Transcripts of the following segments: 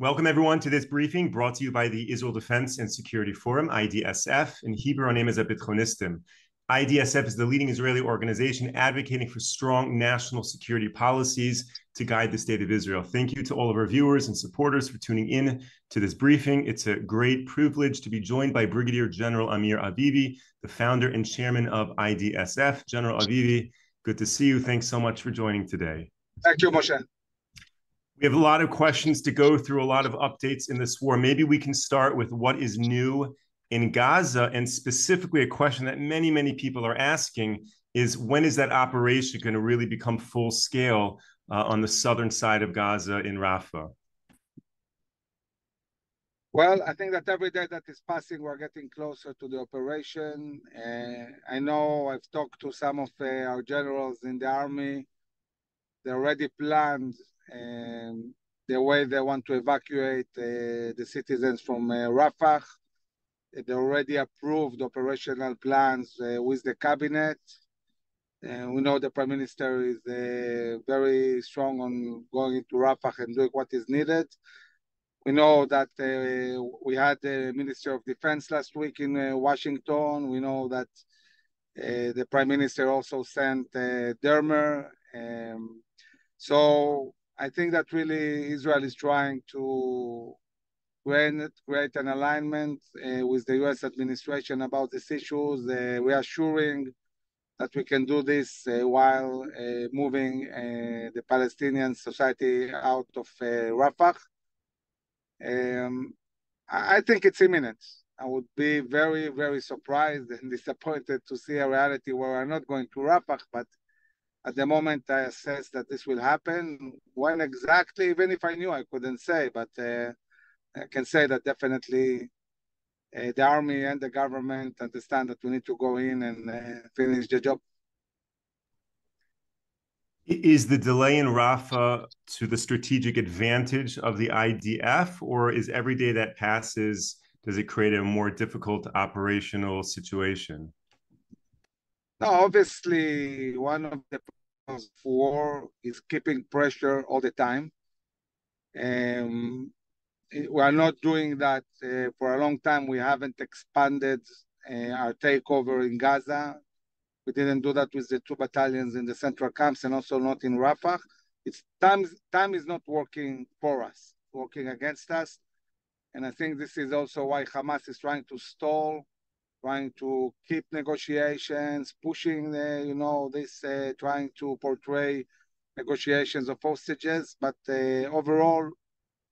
Welcome, everyone, to this briefing brought to you by the Israel Defense and Security Forum, IDSF. In Hebrew, our name is Abitchonistim. IDSF is the leading Israeli organization advocating for strong national security policies to guide the state of Israel. Thank you to all of our viewers and supporters for tuning in to this briefing. It's a great privilege to be joined by Brigadier General Amir Avivi, the founder and chairman of IDSF. General Avivi, good to see you. Thanks so much for joining today. Thank you, Moshe. We have a lot of questions to go through, a lot of updates in this war. Maybe we can start with what is new in Gaza, and specifically a question that many people are asking is, when is that operation going to really become full scale on the southern side of Gaza in Rafah? Well, I think that every day that is passing, we're getting closer to the operation. I know I've talked to some of our generals in the army. They already planned the way they want to evacuate the citizens from Rafah. They already approved operational plans with the cabinet. We know the Prime Minister is very strong on going into Rafah and doing what is needed. We know that we had the Minister of Defense last week in Washington. We know that the Prime Minister also sent Dermer. So I think that really Israel is trying to create an alignment with the U.S. administration about these issues, reassuring that we can do this while moving the Palestinian society out of Rafah. I think it's imminent. I would be very surprised and disappointed to see a reality where we're not going to Rafah, but at the moment I assess that this will happen. When exactly, even if I knew, I couldn't say, but I can say that definitely the army and the government understand that we need to go in and finish the job. Is the delay in Rafah to the strategic advantage of the IDF, or is every day that passes, does it create a more difficult operational situation? No, obviously, one of the problems of war is keeping pressure all the time. We are not doing that for a long time. We haven't expanded our takeover in Gaza. We didn't do that with the 2 battalions in the central camps, and also not in Rafah. It's time is not working for us, working against us. And I think this is also why Hamas is trying to stall, trying to keep negotiations, pushing trying to portray negotiations of hostages. But overall,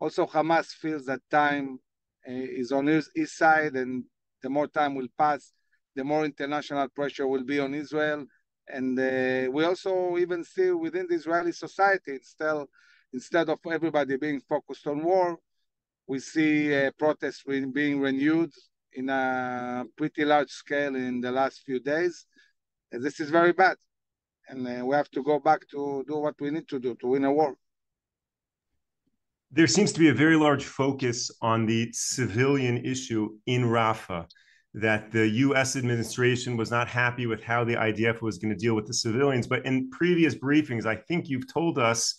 also Hamas feels that time is on his side, and the more time will pass, the more international pressure will be on Israel. And we also even see within the Israeli society, instead of everybody being focused on war, we see protests being renewed in a pretty large scale in the last few days. And this is very bad. And we have to go back to do what we need to do to win a war. There seems to be a very large focus on the civilian issue in Rafah, that the U.S. administration was not happy with how the IDF was going to deal with the civilians. But in previous briefings, I think you've told us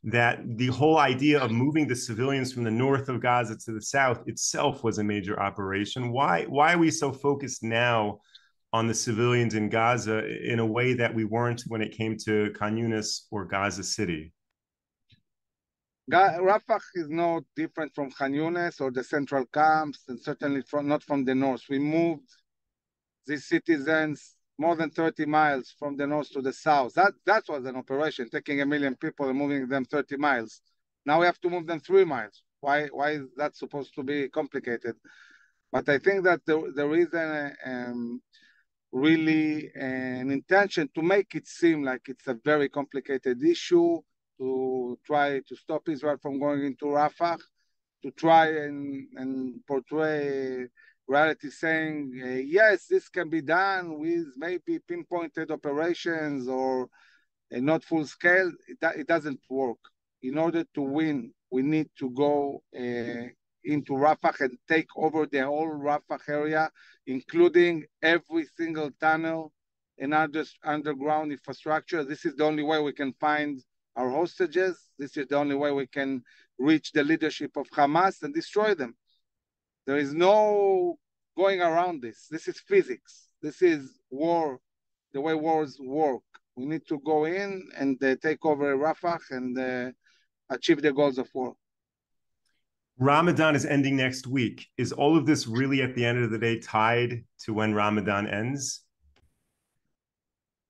that the whole idea of moving the civilians from the north of Gaza to the south itself was a major operation. Why are we so focused now on the civilians in Gaza in a way that we weren't when it came to Khan Yunis or Gaza City? Rafah is no different from Khan Yunis or the central camps, and certainly not from the north. We moved these citizens more than 30 miles from the north to the south. That was an operation, taking 1 million people and moving them 30 miles. Now we have to move them 3 miles. Why is that supposed to be complicated? But I think that there is really an intention to make it seem like it's a very complicated issue, to try to stop Israel from going into Rafah, to try and portray reality saying, yes, this can be done with maybe pinpointed operations or not full scale. It doesn't work. In order to win, we need to go into Rafah and take over the whole Rafah area, including every single tunnel and underground infrastructure. This is the only way we can find our hostages. This is the only way we can reach the leadership of Hamas and destroy them. There is no going around this. This is physics. This is war, the way wars work. We need to go in and take over Rafah and achieve the goals of war. Ramadan is ending next week. Is all of this really at the end of the day tied to when Ramadan ends?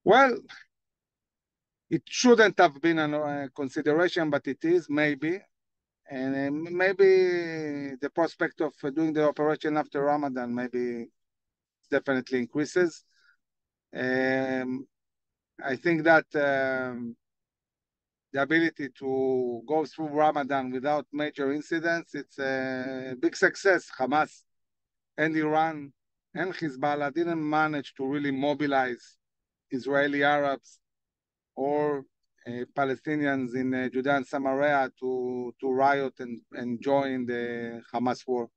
Well, it shouldn't have been a consideration, but it is, maybe. And maybe the prospect of doing the operation after Ramadan maybe definitely increases. I think that the ability to go through Ramadan without major incidents, it's a big success. Hamas and Iran and Hezbollah didn't manage to really mobilize Israeli Arabs or Palestinians in Judea and Samaria to riot and join the Hamas war.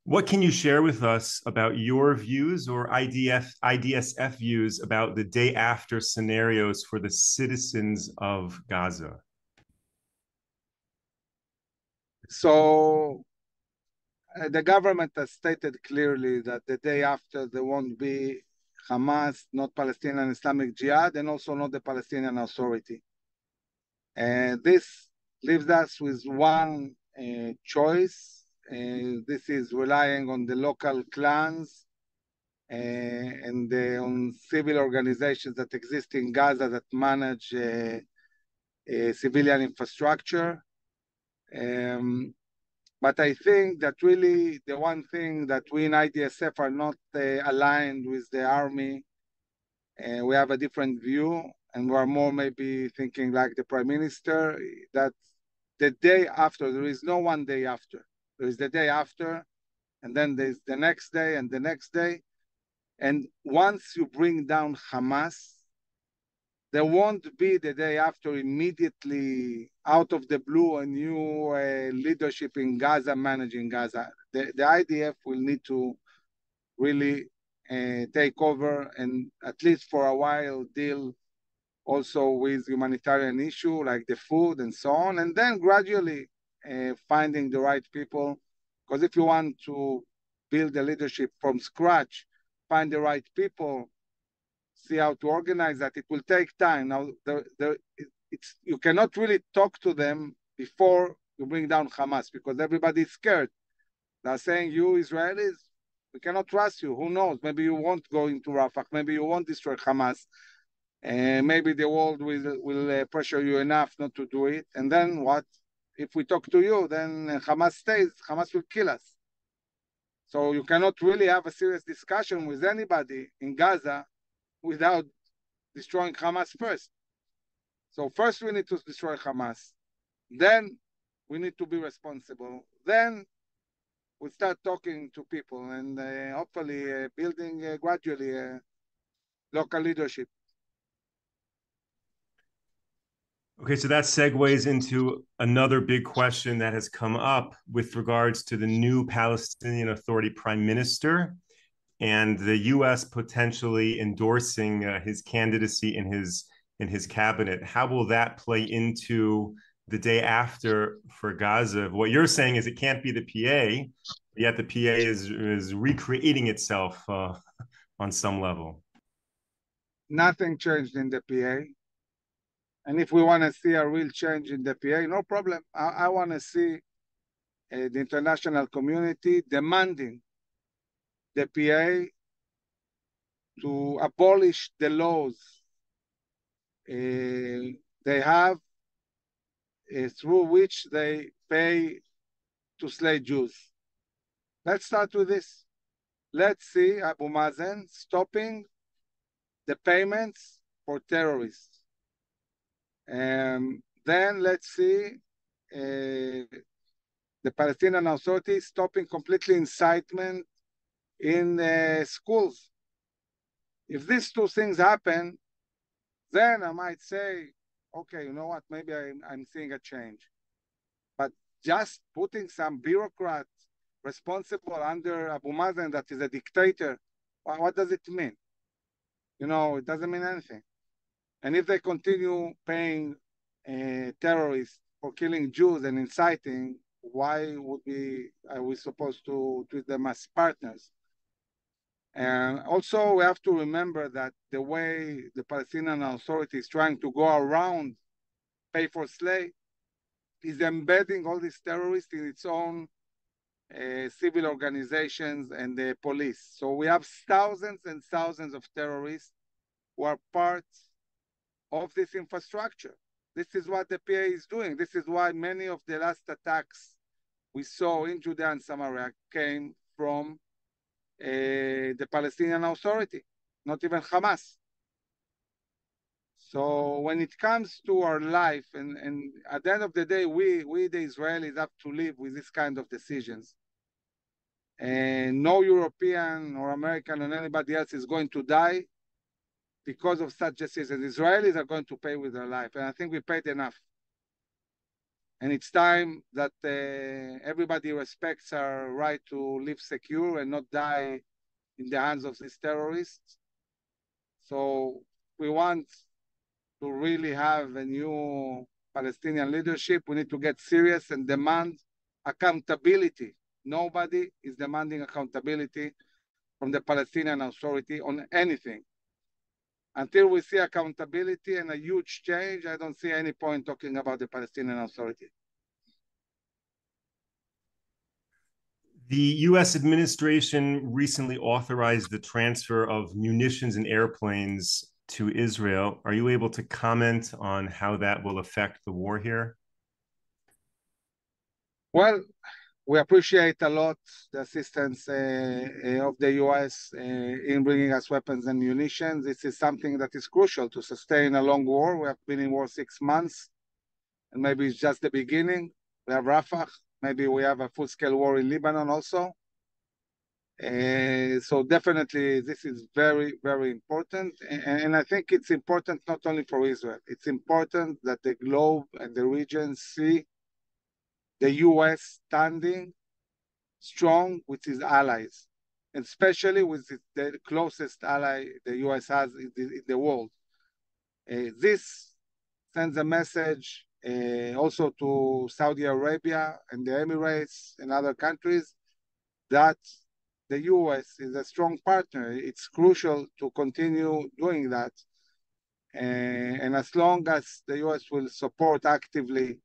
What can you share with us about your views or IDSF views about the day after scenarios for the citizens of Gaza? So the government has stated clearly that the day after there won't be Hamas, not Palestinian Islamic Jihad, and also not the Palestinian Authority. And this leaves us with one choice. This is relying on the local clans and on civil organizations that exist in Gaza that manage civilian infrastructure. But I think that really the one thing that we in IDSF are not aligned with the army, we have a different view, and we're more maybe thinking like the Prime Minister, that the day after, there is no one day after. There is the day after, and then there's the next day and the next day. And once you bring down Hamas, there won't be the day after immediately out of the blue a new leadership in Gaza managing Gaza. The IDF will need to really take over and at least for a while deal also with humanitarian issue like the food and so on, and then gradually finding the right people. Because if you want to build a leadership from scratch, find the right people, see how to organize that, it will take time. Now, you cannot really talk to them before you bring down Hamas because everybody's scared. They're saying, you Israelis, we cannot trust you. Who knows? Maybe you won't go into Rafah. Maybe you won't destroy Hamas. And maybe the world will pressure you enough not to do it. And then what? If we talk to you, then Hamas stays. Hamas will kill us. So you cannot really have a serious discussion with anybody in Gaza without destroying Hamas first. So first we need to destroy Hamas. Then we need to be responsible. Then we start talking to people and hopefully building gradually local leadership. Okay, so that segues into another big question that has come up with regards to the new Palestinian Authority Prime Minister and the U.S. potentially endorsing his candidacy in his cabinet. How will that play into the day after for Gaza? What you're saying is it can't be the PA, yet the PA is recreating itself on some level. Nothing changed in the PA. And if we want to see a real change in the PA, no problem. I want to see the international community demanding the PA to abolish the laws they have through which they pay to slay Jews. Let's start with this. Let's see Abu Mazen stopping the payments for terrorists. Then let's see the Palestinian Authority stopping completely incitement in schools. If these two things happen, then I might say, okay, you know what, maybe I'm seeing a change. But just putting some bureaucrat responsible under Abu Mazen that is a dictator, what does it mean? You know, it doesn't mean anything. And if they continue paying terrorists for killing Jews and inciting, why are we supposed to treat them as partners? And also, we have to remember that the way the Palestinian Authority is trying to go around pay for slay is embedding all these terrorists in its own civil organizations and the police. So we have thousands and thousands of terrorists who are part of this infrastructure. This is what the PA is doing. This is why many of the last attacks we saw in Judea and Samaria came from the Palestinian Authority, not even Hamas. So when it comes to our life, and at the end of the day, we the Israelis have to live with this kind of decisions. And no European or American or anybody else is going to die because of such decisions. Israelis are going to pay with their life, and I think we paid enough. And it's time that everybody respects our right to live secure and not die in the hands of these terrorists. So we want to really have a new Palestinian leadership. We need to get serious and demand accountability. Nobody is demanding accountability from the Palestinian Authority on anything. Until we see accountability and a huge change, I don't see any point talking about the Palestinian Authority. The U.S. administration recently authorized the transfer of munitions and airplanes to Israel. Are you able to comment on how that will affect the war here? Well, we appreciate a lot the assistance of the U.S. In bringing us weapons and munitions. This is something that is crucial to sustain a long war. We have been in war 6 months, and maybe it's just the beginning. We have Rafah. Maybe we have a full-scale war in Lebanon also. So definitely this is very, very important. And I think it's important not only for Israel. It's important that the globe and the region see the U.S. standing strong with its allies, and especially with the closest ally the U.S. has in the world. This sends a message also to Saudi Arabia and the Emirates and other countries that the U.S. is a strong partner. It's crucial to continue doing that. And as long as the U.S. will support actively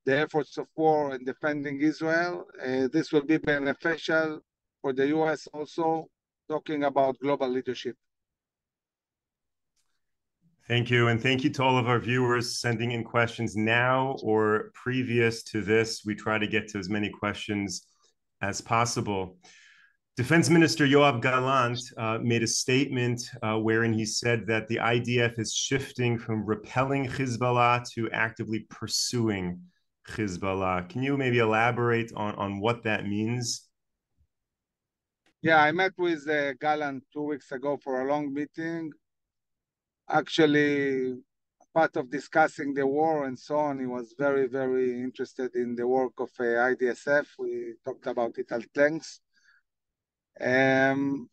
the efforts of war and defending Israel, this will be beneficial for the U.S. also, talking about global leadership. Thank you. And thank you to all of our viewers sending in questions now or previous to this. We try to get to as many questions as possible. Defense Minister Yoav Gallant made a statement wherein he said that the IDF is shifting from repelling Hezbollah to actively pursuing Hezbollah. Can you maybe elaborate on what that means? Yeah, I met with Gallant 2 weeks ago for a long meeting. Actually, part of discussing the war and so on, he was very, very interested in the work of IDSF. We talked about it at length.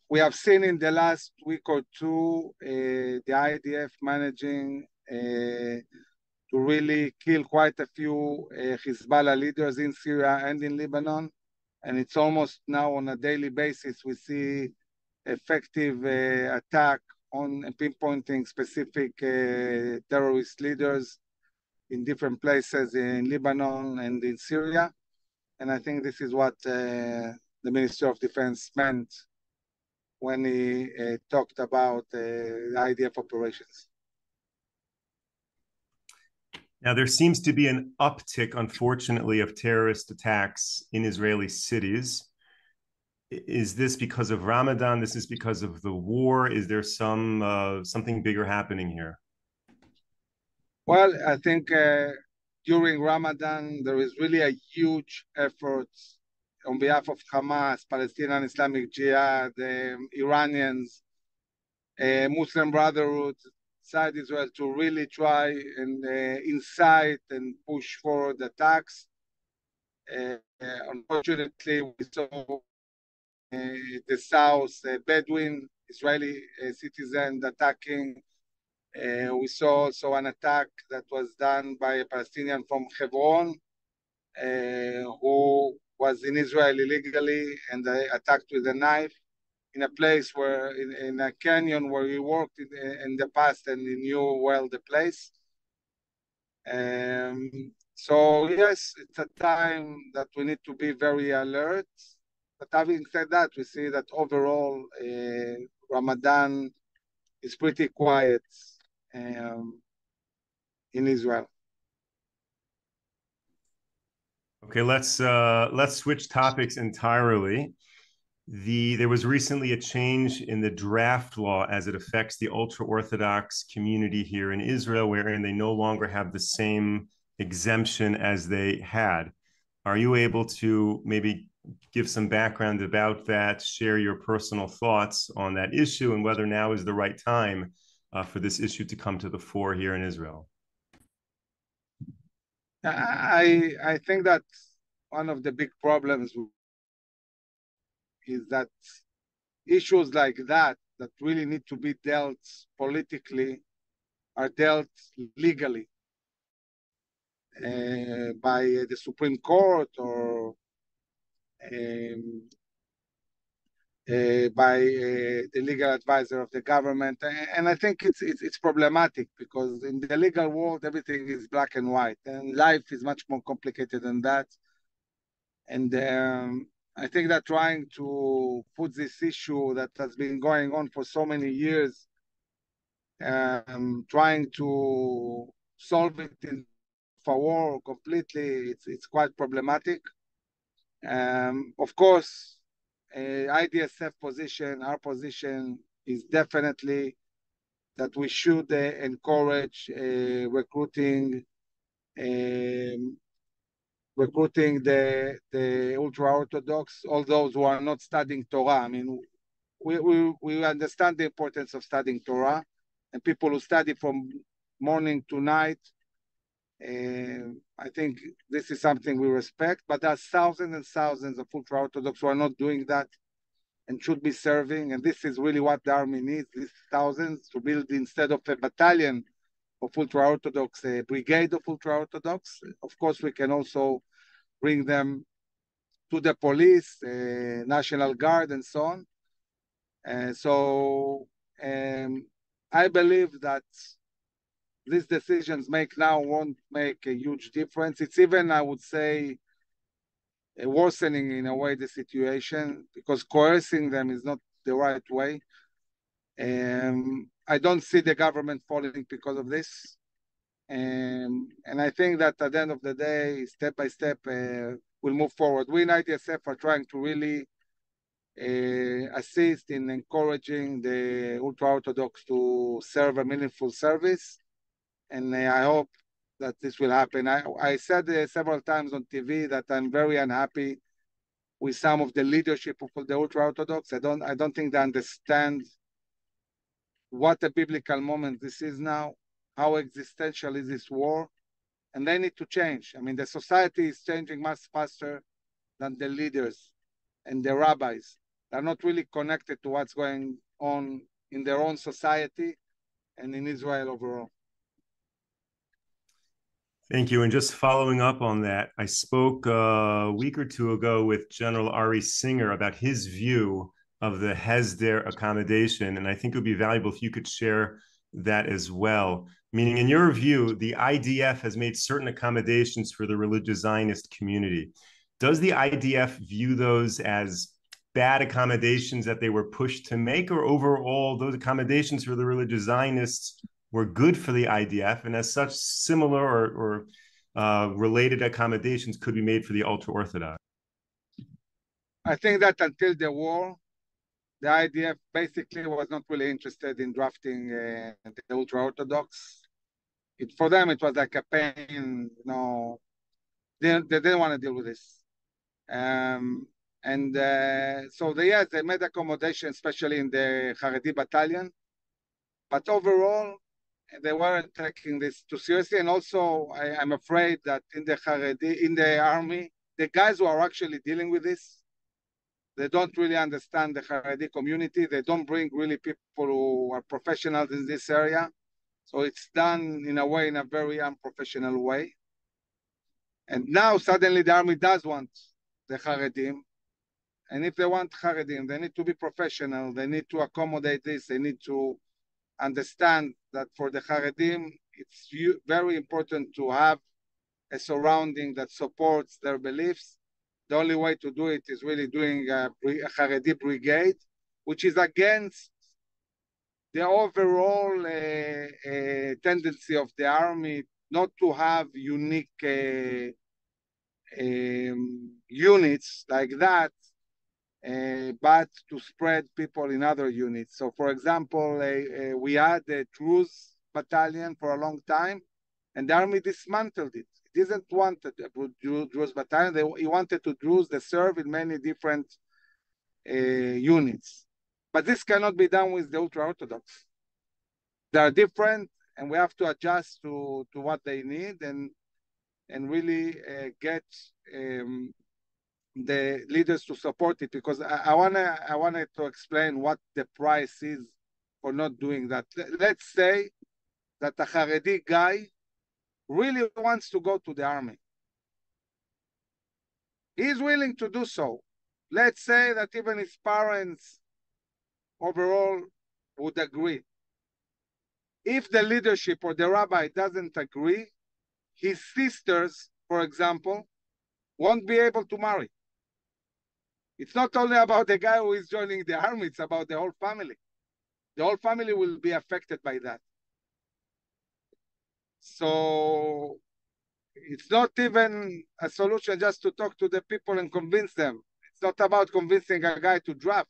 We have seen in the last week or two the IDF managing to really kill quite a few Hezbollah leaders in Syria and in Lebanon. And it's almost now on a daily basis we see effective attack on pinpointing specific terrorist leaders in different places in Lebanon and in Syria. And I think this is what the Minister of Defense meant when he talked about the IDF operations. Now, there seems to be an uptick, unfortunately, of terrorist attacks in Israeli cities. Is this because of Ramadan? This is because of the war? Is there something bigger happening here? Well, I think during Ramadan, there is really a huge effort on behalf of Hamas, Palestinian Islamic Jihad, Iranians, Muslim Brotherhood, inside Israel to really try and incite and push forward attacks. Unfortunately, we saw the South Bedouin Israeli citizens attacking We saw also an attack that was done by a Palestinian from Hebron, who was in Israel illegally, and they attacked with a knife in a place where, in a canyon where he worked in the past, and he knew well the place. So yes, it's a time that we need to be very alert. But having said that, we see that overall Ramadan is pretty quiet in Israel. Okay, let's switch topics entirely. There was recently a change in the draft law as it affects the ultra-Orthodox community here in Israel, wherein they no longer have the same exemption as they had. Are you able to maybe give some background about that, share your personal thoughts on that issue, and whether now is the right time for this issue to come to the fore here in Israel? I think that one of the big problems is that issues like that really need to be dealt politically are dealt legally by the Supreme Court or by the legal advisor of the government. And I think it's problematic because in the legal world, everything is black and white, and life is much more complicated than that. And I think that trying to put this issue that has been going on for so many years, trying to solve it in a war completely, it's quite problematic. Of course, IDSF position, our position is definitely that we should encourage recruiting the ultra-Orthodox, all those who are not studying Torah. I mean, we understand the importance of studying Torah, and people who study from morning to night, I think this is something we respect, but there are thousands and thousands of ultra-Orthodox who are not doing that and should be serving, and this is really what the army needs, these thousands, to build, instead of a battalion of ultra-Orthodox, a brigade of ultra-Orthodox. Of course, we can also bring them to the police, National Guard, and so on. So I believe that these decisions make now won't make a huge difference. It's even, I would say, worsening in a way the situation, because coercing them is not the right way. I don't see the government falling because of this. And I think that at the end of the day, step by step, we'll move forward. We in IDSF are trying to really assist in encouraging the ultra-Orthodox to serve a meaningful service. And I hope that this will happen. I said several times on TV that I'm very unhappy with some of the leadership of the ultra-Orthodox. I don't think they understand what a biblical moment this is now, how existential is this war, and they need to change. I mean, the society is changing much faster than the leaders and the rabbis. They're not really connected to what's going on in their own society and in Israel overall. Thank you. And just following up on that, I spoke a week or two ago with General Ari Singer about his view of the Hesder accommodation. And I think it would be valuable if you could share that as well. Meaning, in your view, the IDF has made certain accommodations for the religious Zionist community. Does the IDF view those as bad accommodations that they were pushed to make, or overall those accommodations for the religious Zionists were good for the IDF, and as such, similar or related accommodations could be made for the ultra-Orthodox? I think that until the war, the IDF basically was not really interested in drafting the ultra-Orthodox. For them, it was like a pain, you know, they didn't want to deal with this. So they made accommodation, especially in the Haredi battalion. But overall, they weren't taking this too seriously. And also, I'm afraid that in the army, the guys who are actually dealing with this, they don't really understand the Haredi community. They don't bring really people who are professionals in this area. So it's done in a way, in a very unprofessional way. And now suddenly the army does want the Haredim. And if they want Haredim, they need to be professional. They need to accommodate this. They need to understand that for the Haredim, it's very important to have a surrounding that supports their beliefs. The only way to do it is really doing a Haredi brigade, which is against the overall tendency of the army not to have unique units like that, but to spread people in other units. So, for example, we had a Druze battalion for a long time, and the army dismantled it. It didn't want a Druze battalion. He wanted to Druze that serve in many different units. But this cannot be done with the ultra-Orthodox. They are different, and we have to adjust to what they need and really get the leaders to support it, because I wanted to explain what the price is for not doing that. Let's say that a Haredi guy really wants to go to the army. He's willing to do so. Let's say that even his parents overall would agree. If the leadership or the rabbi doesn't agree, his sisters, for example, won't be able to marry. It's not only about the guy who is joining the army, it's about the whole family. The whole family will be affected by that. So it's not even a solution just to talk to the people and convince them. It's not about convincing a guy to draft.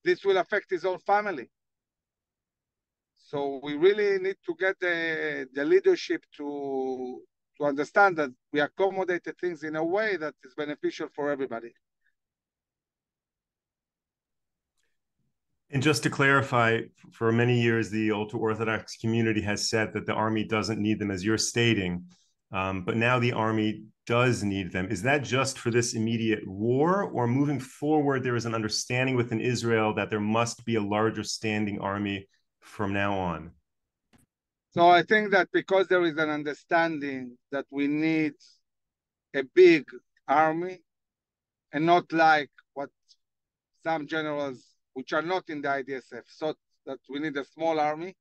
This will affect his whole family. So we really need to get the leadership to understand that we accommodate the things in a way that is beneficial for everybody. And just to clarify, for many years, the ultra-Orthodox community has said that the army doesn't need them, as you're stating, but now the army does need them. Is that just for this immediate war, or moving forward, there is an understanding within Israel that there must be a larger standing army from now on? So I think that because there is an understanding that we need a big army and not like what some generals, which are not in the IDSF, thought that we need a small army.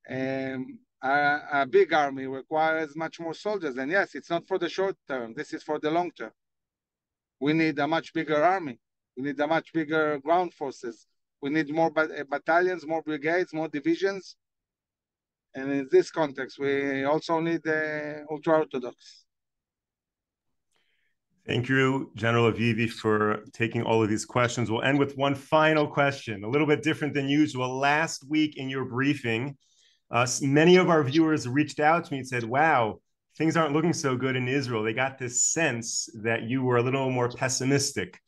A big army requires much more soldiers. And yes, it's not for the short term. This is for the long term. We need a much bigger army. We need a much bigger ground forces. We need more battalions, more brigades, more divisions. And in this context, we also need the ultra-Orthodox. Thank you, General Avivi, for taking all of these questions. We'll end with one final question, a little bit different than usual. Last week in your briefing, many of our viewers reached out to me and said, wow, things aren't looking so good in Israel. They got this sense that you were a little more pessimistic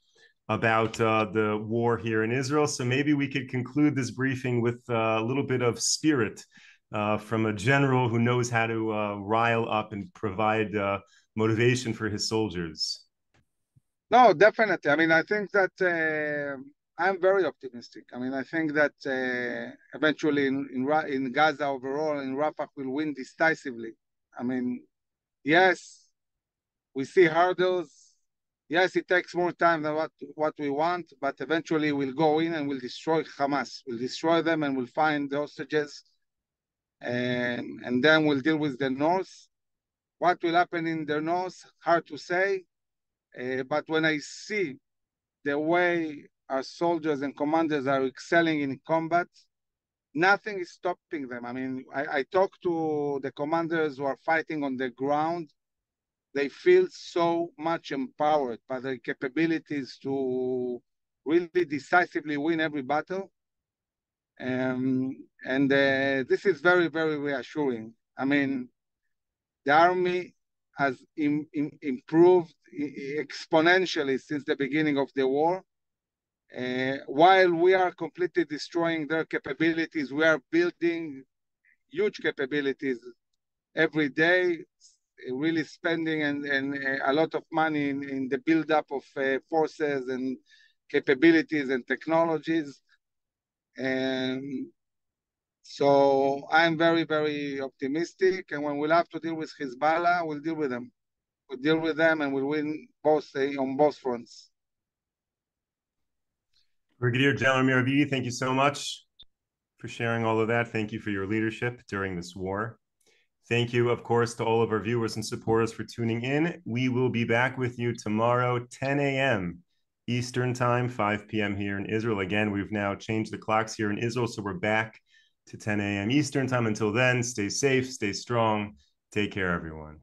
about the war here in Israel. So maybe we could conclude this briefing with a little bit of spirit from a general who knows how to rile up and provide motivation for his soldiers. No, definitely. I mean, I think that I'm very optimistic. I mean, I think that eventually in Gaza overall, in Rafah, will win decisively. I mean, yes, we see hurdles. Yes, it takes more time than what we want, but eventually we'll go in and we'll destroy Hamas. We'll destroy them and we'll find the hostages, and then we'll deal with the north. What will happen in the north? Hard to say. But when I see the way our soldiers and commanders are excelling in combat, nothing is stopping them. I mean, I talk to the commanders who are fighting on the ground. They feel so much empowered by their capabilities to really decisively win every battle. And this is very, very reassuring. I mean, the army has improved exponentially since the beginning of the war. While we are completely destroying their capabilities, we are building huge capabilities every day, really spending and a lot of money in the buildup of forces and capabilities and technologies. And So I'm very, very optimistic. And when we'll have to deal with Hezbollah, we'll deal with them. We'll deal with them and we'll win both on both fronts. Brigadier General Miravidi, thank you so much for sharing all of that. Thank you for your leadership during this war. Thank you, of course, to all of our viewers and supporters for tuning in. We will be back with you tomorrow, 10 a.m. Eastern Time, 5 p.m. here in Israel. Again, we've now changed the clocks here in Israel, so we're back to 10 a.m. Eastern Time. Until then, stay safe, stay strong. Take care, everyone.